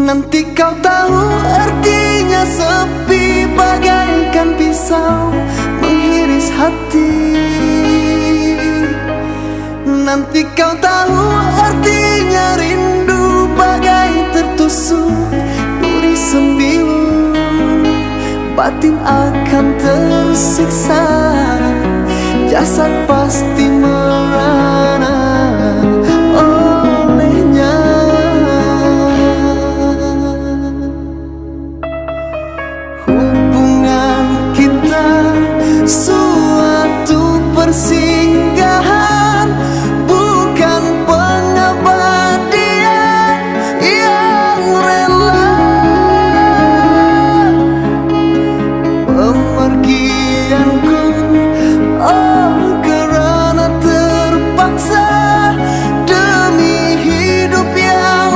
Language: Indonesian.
Nanti kau tahu artinya sepi, bagaikan pisau menghiris hati. Nanti kau tahu artinya rindu, bagai tertusuk duri sembilu. Batin akan tersiksa, jasad pasti merana.